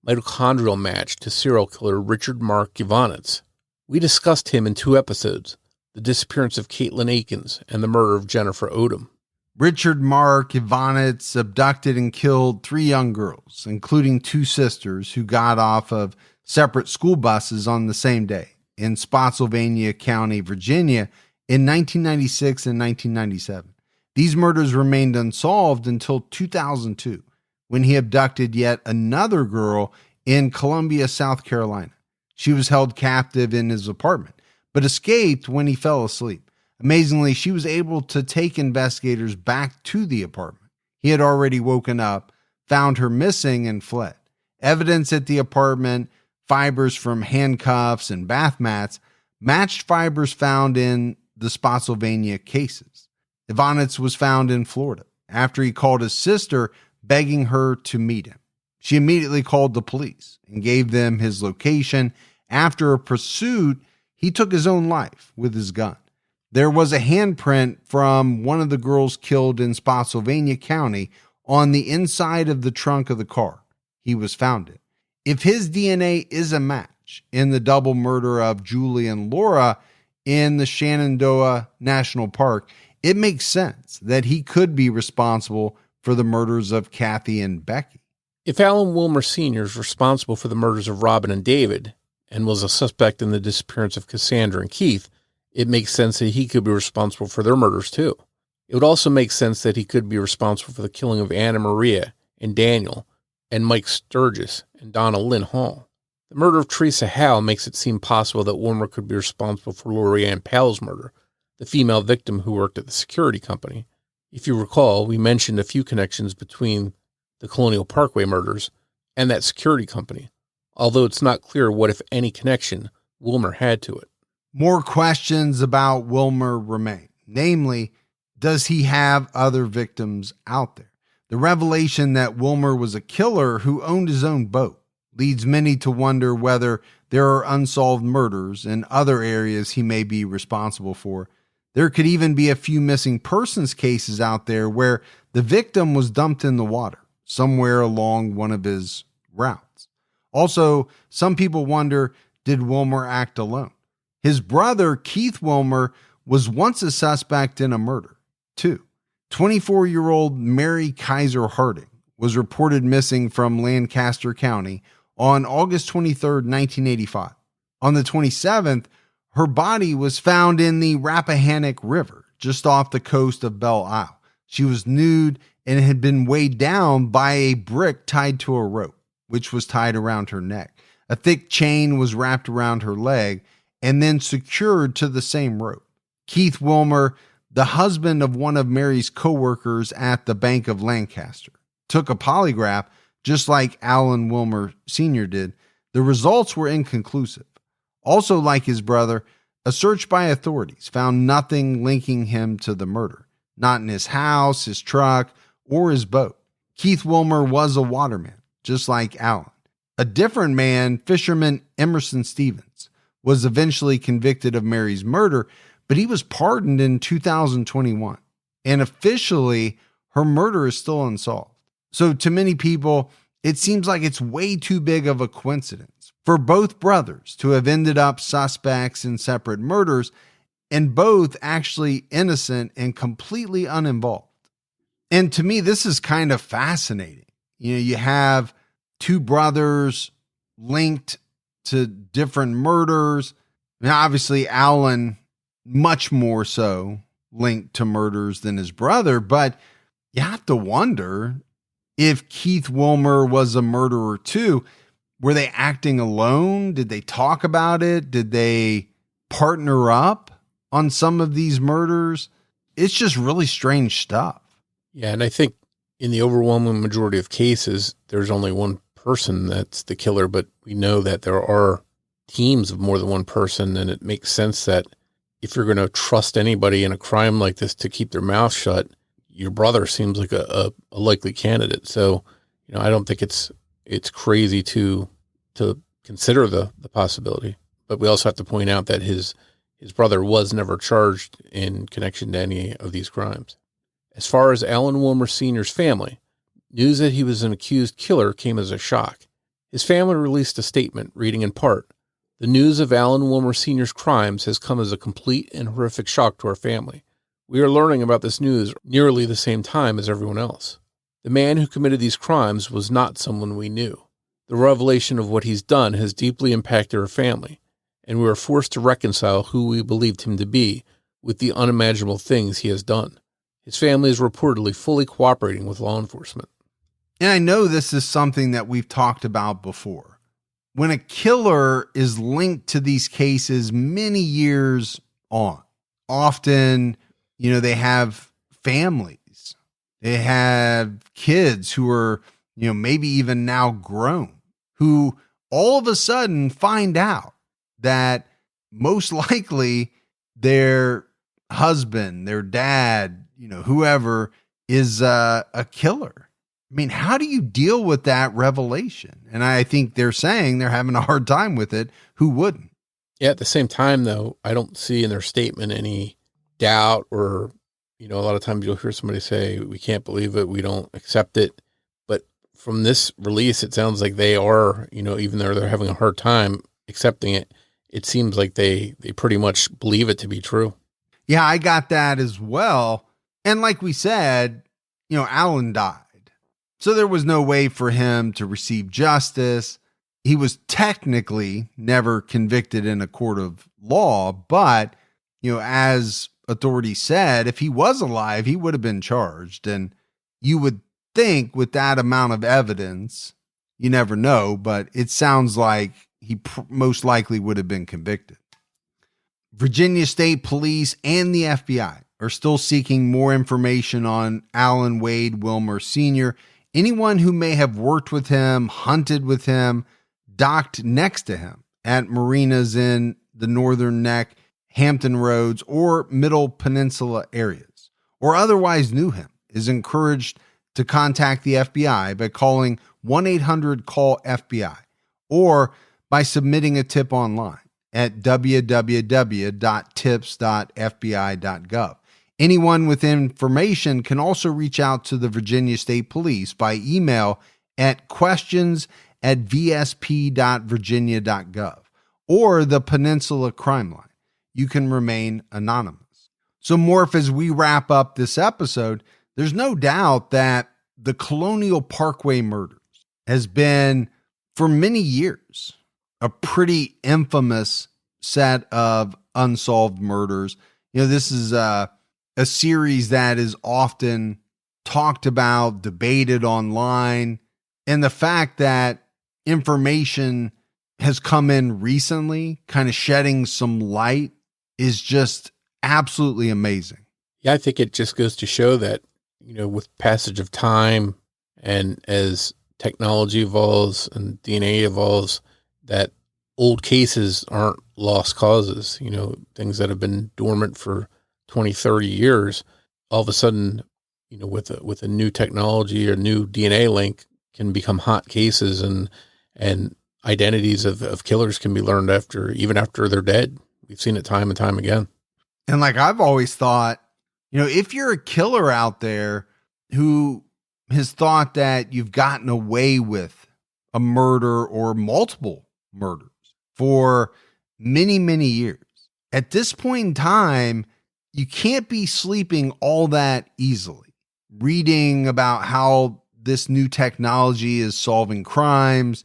mitochondrial match to serial killer Richard Mark Givanitz. We discussed him in 2 episodes, the disappearance of Caitlin Akins and the murder of Jennifer Odom. Richard Mark Givanitz abducted and killed 3 young girls, including 2 sisters who got off of separate school buses on the same day in Spotsylvania County, Virginia in 1996 and 1997. These murders remained unsolved until 2002, when he abducted yet another girl in Columbia, South Carolina. She was held captive in his apartment, but escaped when he fell asleep. Amazingly, she was able to take investigators back to the apartment. He had already woken up, found her missing, and fled. Evidence at the apartment, fibers from handcuffs and bath mats, matched fibers found in the Spotsylvania cases. Givanitz was found in Florida after he called his sister, begging her to meet him. She immediately called the police and gave them his location. After a pursuit, he took his own life with his gun. There was a handprint from one of the girls killed in Spotsylvania County on the inside of the trunk of the car he was found in. If his DNA is a match in the double murder of Julie and Laura in the Shenandoah National Park, it makes sense that he could be responsible for the murders of Kathy and Becky. If Alan Wilmer Sr. is responsible for the murders of Robin and David and was a suspect in the disappearance of Cassandra and Keith, it makes sense that he could be responsible for their murders too. It would also make sense that he could be responsible for the killing of Anna Maria and Daniel and Mike Sturgis and Donna Lynn Hall. The murder of Teresa Howe makes it seem possible that Wilmer could be responsible for Lori Ann Powell's murder, the female victim who worked at the security company. If you recall, we mentioned a few connections between the Colonial Parkway murders and that security company, although it's not clear what, if any, connection Wilmer had to it. More questions about Wilmer remain. Namely, does he have other victims out there? The revelation that Wilmer was a killer who owned his own boat leads many to wonder whether there are unsolved murders in other areas he may be responsible for. There could even be a few missing persons cases out there where the victim was dumped in the water somewhere along one of his routes. Also, some people wonder, did Wilmer act alone? His brother, Keith Wilmer, was once a suspect in a murder, too. 24-year-old Mary Kaiser Harding was reported missing from Lancaster County on August 23, 1985. On the 27th, her body was found in the Rappahannock River, just off the coast of Belle Isle. She was nude and had been weighed down by a brick tied to a rope, which was tied around her neck. A thick chain was wrapped around her leg and then secured to the same rope. Keith Wilmer, the husband of one of Mary's co-workers at the Bank of Lancaster, took a polygraph just like Alan Wilmer Sr. did. The results were inconclusive. Also, like his brother, a search by authorities found nothing linking him to the murder, not in his house, his truck, or his boat. Keith Wilmer was a waterman, just like Alan. A different man, fisherman Emerson Stevens, was eventually convicted of Mary's murder, but he was pardoned in 2021. And officially, her murder is still unsolved. So to many people, it seems like it's way too big of a coincidence for both brothers to have ended up suspects in separate murders, and both actually innocent and completely uninvolved. And to me, this is kind of fascinating. You have two brothers linked to different murders. Now, obviously, Alan much more so linked to murders than his brother, but you have to wonder if Keith Wilmer was a murderer too. Were they acting alone? Did they talk about it? Did they partner up on some of these murders? It's just really strange stuff. Yeah, and I think in the overwhelming majority of cases, there's only one person that's the killer, but we know that there are teams of more than one person, and it makes sense that if you're going to trust anybody in a crime like this to keep their mouth shut, your brother seems like a likely candidate. So, I don't think it's crazy to consider the possibility, but we also have to point out that his brother was never charged in connection to any of these crimes. As far as Alan Wilmer Sr.'s family, news that he was an accused killer came as a shock. His family released a statement reading in part, "The news of Alan Wilmer Sr.'s crimes has come as a complete and horrific shock to our family. We are learning about this news nearly the same time as everyone else. The man who committed these crimes was not someone we knew. The revelation of what he's done has deeply impacted our family, and we are forced to reconcile who we believed him to be with the unimaginable things he has done. His family is reportedly fully cooperating with law enforcement." And I know this is something that we've talked about before. When a killer is linked to these cases many years on, often, they have families, they have kids who are, maybe even now grown, who all of a sudden find out that most likely their husband, their dad, whoever is a killer. I mean, how do you deal with that revelation? And I think they're saying they're having a hard time with it. Who wouldn't? Yeah, at the same time, though, I don't see in their statement any doubt or, a lot of times you'll hear somebody say, we can't believe it, we don't accept it. But from this release, it sounds like they are, even though they're having a hard time accepting it, it seems like they pretty much believe it to be true. Yeah, I got that as well. And like we said, Alan died. So there was no way for him to receive justice. He was technically never convicted in a court of law, but as authorities said, if he was alive, he would have been charged. And you would think with that amount of evidence, you never know, but it sounds like he most likely would have been convicted. Virginia State Police and the FBI are still seeking more information on Alan Wade Wilmer Sr. Anyone who may have worked with him, hunted with him, docked next to him at marinas in the Northern Neck, Hampton Roads, or Middle Peninsula areas, or otherwise knew him, is encouraged to contact the FBI by calling 1-800-CALL-FBI or by submitting a tip online at www.tips.fbi.gov. Anyone with information can also reach out to the Virginia State Police by email at questions@vsp.virginia.gov or the Peninsula Crime Line. You can remain anonymous. So, Morf, as we wrap up this episode, there's no doubt that the Colonial Parkway Murders has been, for many years, a pretty infamous set of unsolved murders. This is a series that is often talked about, debated online, and the fact that information has come in recently, kind of shedding some light, is just absolutely amazing. Yeah, I think it just goes to show that, with passage of time and as technology evolves and DNA evolves, that old cases aren't lost causes. Things that have been dormant for 20, 30 years, all of a sudden, with a new technology or new DNA link can become hot cases, and identities of killers can be learned even after they're dead. We've seen it time and time again. And like I've always thought, if you're a killer out there who has thought that you've gotten away with a murder or multiple murders for many, many years, at this point in time, you can't be sleeping all that easily. Reading about how this new technology is solving crimes,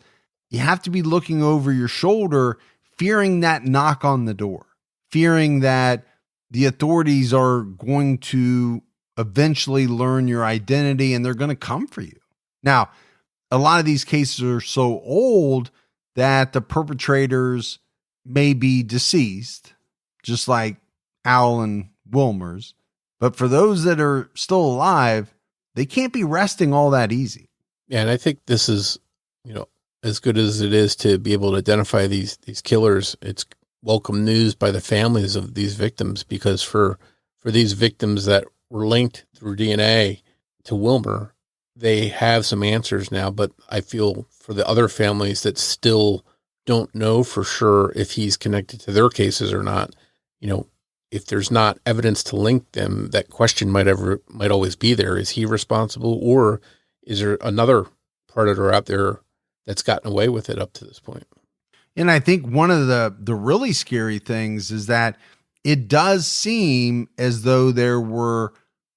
you have to be looking over your shoulder, fearing that knock on the door, fearing that the authorities are going to eventually learn your identity and they're going to come for you. Now, a lot of these cases are so old that the perpetrators may be deceased, just like Al and Wilmer's. But for those that are still alive, they can't be resting all that easy. Yeah, and I think this is, as good as it is to be able to identify these killers, it's welcome news by the families of these victims, because for these victims that were linked through DNA to Wilmer, they have some answers now. But I feel for the other families that still don't know for sure if he's connected to their cases or not, if there's not evidence to link them, that question might always be there. Is he responsible, or is there another predator out there that's gotten away with it up to this point? And I think one of the really scary things is that it does seem as though there were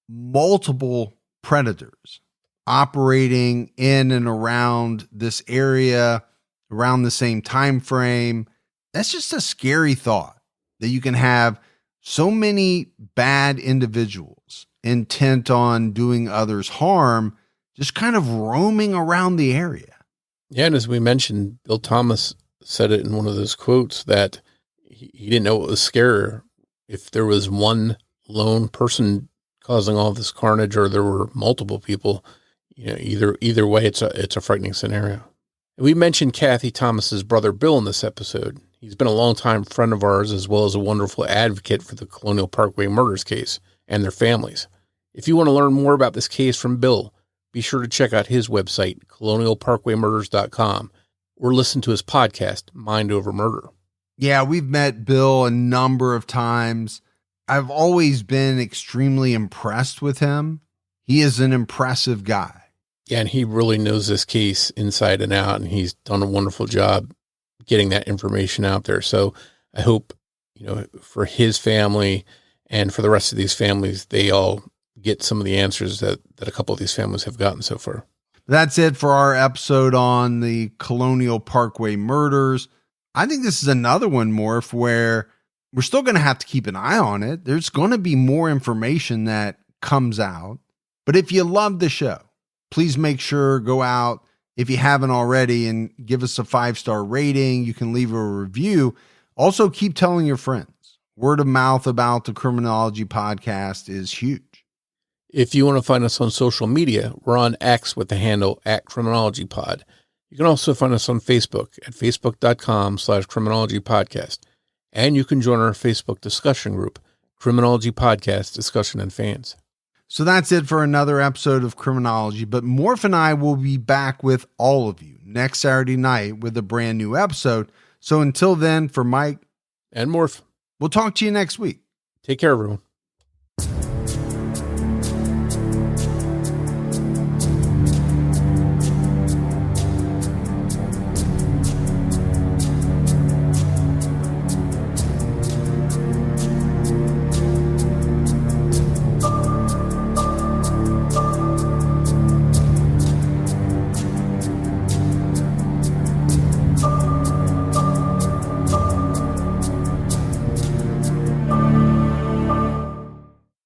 multiple predators operating in and around this area around the same time frame. That's just a scary thought, that you can have so many bad individuals intent on doing others harm just kind of roaming around the area. Yeah, and as we mentioned, Bill Thomas said it in one of those quotes that he didn't know what was scarier, if there was one lone person causing all this carnage or there were multiple people. Either way, it's a frightening scenario. We mentioned Kathy Thomas's brother Bill in this episode. He's been a longtime friend of ours, as well as a wonderful advocate for the Colonial Parkway Murders case and their families. If you want to learn more about this case from Bill, be sure to check out his website, colonialparkwaymurders.com, or listen to his podcast, Mind Over Murder. Yeah, we've met Bill a number of times. I've always been extremely impressed with him. He is an impressive guy. Yeah, and he really knows this case inside and out, and he's done a wonderful job getting that information out there. So I hope, for his family and for the rest of these families, they all get some of the answers that a couple of these families have gotten so far. That's it for our episode on the Colonial Parkway Murders. I think this is another one, Morph, where we're still going to have to keep an eye on it. There's going to be more information that comes out. But if you love the show, please make sure go out, if you haven't already, and give us a 5-star rating. You can leave a review. Also, keep telling your friends. Word of mouth about the Criminology podcast is huge. If you want to find us on social media, we're on X with the handle @CriminologyPod. You can also find us on Facebook at facebook.com/CriminologyPodcast. And you can join our Facebook discussion group, Criminology Podcast Discussion and Fans. So that's it for another episode of Criminology, but Morf and I will be back with all of you next Saturday night with a brand new episode. So until then, for Mike and Morf, we'll talk to you next week. Take care, everyone.